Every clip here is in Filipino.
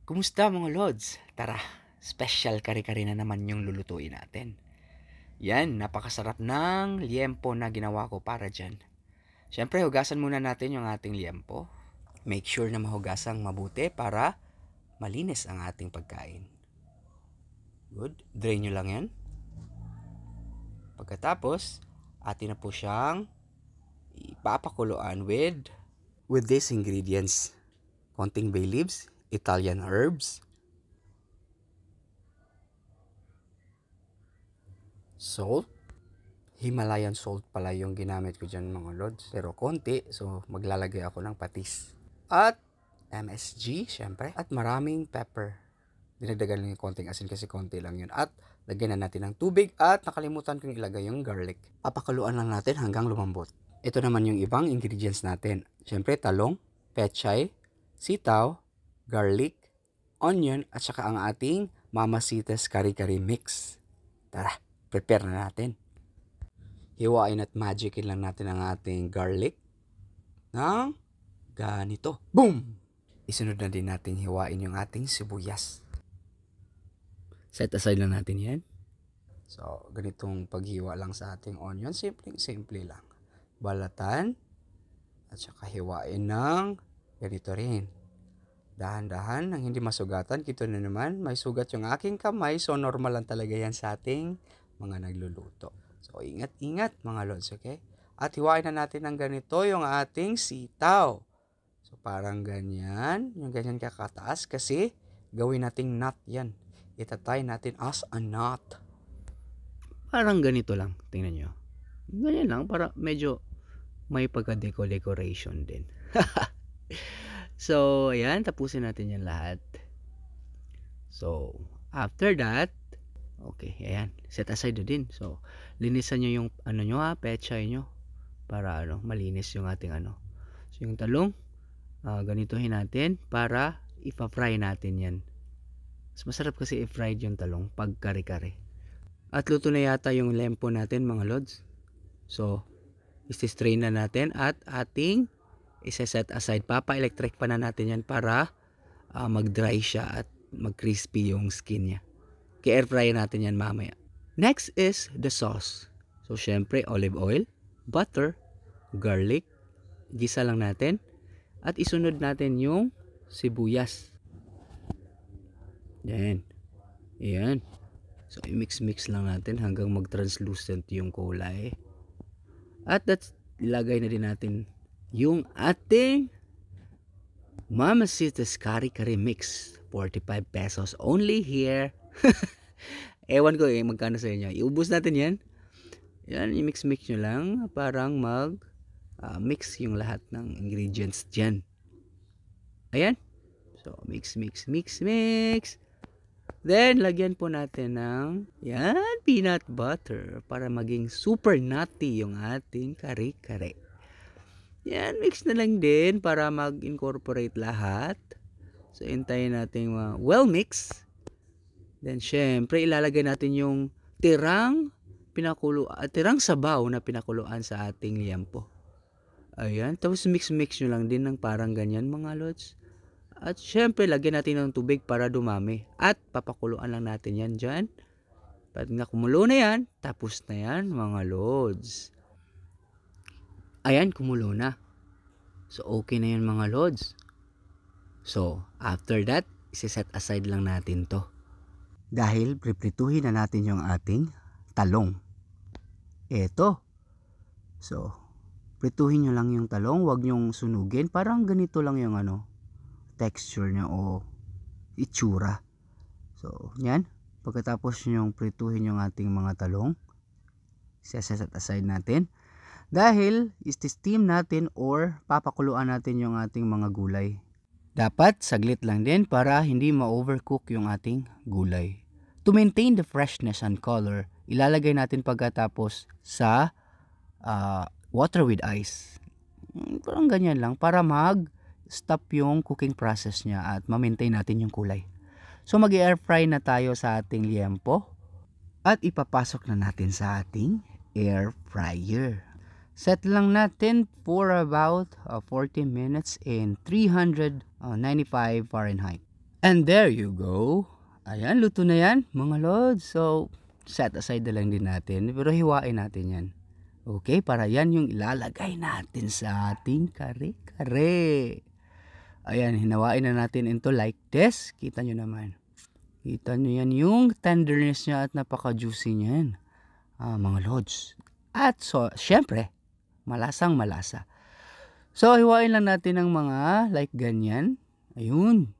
Kumusta mga lods? Tara, special kare-kare na naman yung lulutuin natin. Yan, napakasarap ng liempo na ginawa ko para dyan. Siyempre, hugasan muna natin yung ating liempo. Make sure na mahugasang mabuti para malinis ang ating pagkain. Good. Drain nyo lang yan. Pagkatapos, atin na po siyang ipapakuluan with these ingredients. Konting bay leaves, Italian herbs, salt. Himalayan salt pala yung ginamit ko dyan mga lods. Pero konti, so maglalagay ako ng patis. At MSG, syempre. At maraming pepper. Dinagdagan lang yung konting asin kasi konti lang yun. At lagyan na natin ng tubig at nakalimutan kong ilagay yung garlic. Papakaluan lang natin hanggang lumambot. Ito naman yung ibang ingredients natin. Syempre talong, pechay, sitaw, garlic, onion, at saka ang ating Mamacita's kari-kari mix. Tara, prepare na natin. Hiwain at magicin lang natin ang ating garlic ng ganito. Boom! Isunod na din natin hiwain yung ating sibuyas. Set aside lang natin yan. So, ganitong paghiwa lang sa ating onion. Simple lang. Balatan at saka hiwain ng ganito rin. Dahan-dahan nang hindi masugatan. Kito na naman, may sugat yung aking kamay. So, normal lang talaga yan sa ating mga nagluluto. So, ingat-ingat mga lods, okay? At hiwain na natin ng ganito yung ating sitaw. So, parang ganyan. Yung ganyan kakataas kasi gawin nating knot yan. Itatay natin as a knot. Parang ganito lang. Tingnan nyo. Ganyan lang. Para medyo may pagka-decoration din. So, ayan. Tapusin natin yan lahat. So, after that, okay, ayan. Set aside na din. So, linisan nyo yung pechay nyo para malinis yung ating So, yung talong, ganitohin natin para ipa-fry natin yan. Mas masarap kasi i-fried yung talong pag kare-kare. At luto na yata yung lempo natin mga lods. So, isi-strain na natin at ating isa-set aside. Papa-electric pa na natin yan para mag-dry siya at mag-crispy yung skin niya. I-air fry natin yan mamaya. Next is the sauce. So, syempre, olive oil, butter, garlic, gisa lang natin. At isunod natin yung sibuyas. Yan. Ayan. So, i-mix-mix lang natin hanggang mag-translucent yung kulay. At ilagay na din natin yung ating Mamacita's kari-kari mix. 45 pesos only here. Ewan ko magkano sa inyo. Iubos natin yan. Yan, i-mix-mix nyo lang. Parang mix yung lahat ng ingredients dyan. Ayan. So, mix. Then, lagyan po natin ng peanut butter para maging super nutty yung ating kare-kare. Yan, mix na lang din para mag-incorporate lahat. So, hintayin natin well mix. Then, syempre, ilalagay natin yung tirang sabaw na pinakuluan sa ating liempo. Ayan. Tapos, mix nyo lang din ng parang ganyan, mga lods. At, syempre, lagyan natin ng tubig para dumami. At, papakuluan lang natin yan dyan. Pag nakumulo na yan, tapos na yan, mga lods. Ayan, kumulo na. So, okay na yun, mga lods. So, after that, isi-set aside lang natin to. Dahil priprituhin na natin yung ating talong. Eto. So, prituhin nyo lang yung talong. Huwag nyong sunugin. Parang ganito lang yung texture niya o itsura. So, yan. Pagkatapos nyong prituhin yung ating mga talong, isi-set aside natin. Dahil, steam natin or papakuluan natin yung ating mga gulay. Dapat saglit lang din para hindi ma-overcook yung ating gulay. To maintain the freshness and color, ilalagay natin pagkatapos sa water with ice. Parang ganyan lang para mag-stop yung cooking process niya at ma-maintain natin yung kulay. So mag-air fry na tayo sa ating liempo at ipapasok na natin sa ating air fryer. Set lang natin for about 40 minutes in 395 Fahrenheit. And there you go. Ayan, luto na yan mga lods. So, set aside na lang din natin. Pero hiwain natin yan. Okay, para yan yung ilalagay natin sa ating kare-kare. Ayan, hinawain na natin into like this. Kita nyo naman. Kita nyo yan yung tenderness niya at napaka-juicy niyan. Mga lods. At so, syempre, malasang malasa. So, hiwain lang natin ng mga like ganyan. Ayun.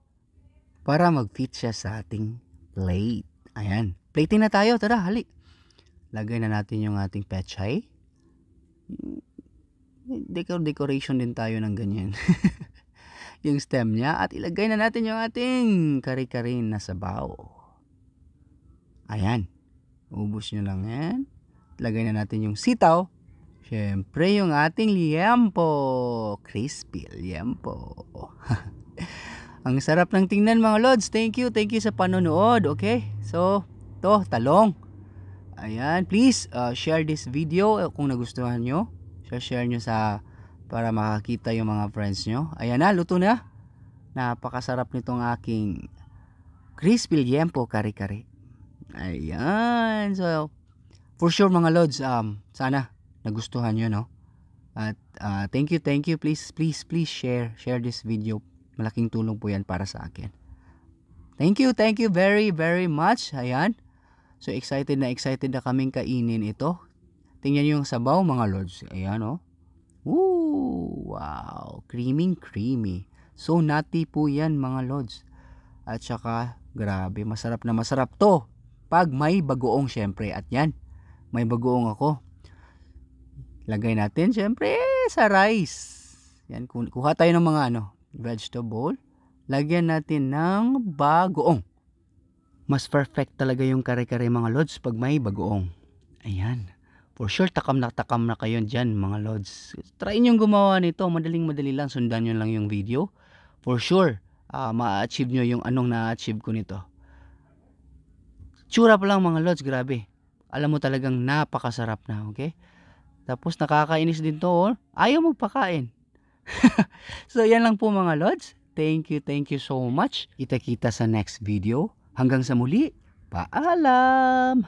Para mag-fit siya sa ating plate. Ayan. Plating na tayo. Tara, hali. Lagay na natin yung ating pechay. Decoration din tayo ng ganyan. Yung stem niya. At ilagay na natin yung ating kare-kare na sabaw. Ayan. Ubus nyo lang yan. Lagay na natin yung sitaw. Siyempre yung ating liempo. Crispy liempo. Ang sarap ng tingnan mga lods. Thank you sa panonood. Okay? So, to talong. Ayan, please share this video kung nagustuhan nyo. Share nyo para makakita yung mga friends nyo. Ayan na, luto na. Napakasarap nitong aking crispy liempo kare-kare. Ayan. So, for sure mga lods, sana nagustuhan nyo, no? At thank you. Please share this video. Malaking tulong po yan para sa akin. Thank you very much. Ayan. So excited na kaming kainin ito. Tingnan nyo yung sabaw mga lords. Ayan oh. Woo! Wow! Creamy. So nutty po yan mga lords. At saka grabe, masarap na masarap to. Pag may bagoong syempre. At yan, may bagoong ako. Lagay natin syempre sa rice. Yan, kuha tayo ng mga vegetable. Lagyan natin ng bagoong. Mas perfect talaga yung kare-kare mga lods pag may bagoong. Ayan. For sure, takam na kayo dyan mga lods. Try nyo gumawa nito. Madaling lang. Sundan nyo lang yung video. For sure, ma-achieve nyo yung anong na-achieve ko nito. Tsura pa lang mga lods. Grabe. Alam mo talagang napakasarap na. Okay? Tapos nakakainis din to. Ayaw magpakain. So yan lang po mga lods. Thank you so much. Kita sa next video. Hanggang sa muli. Paalam!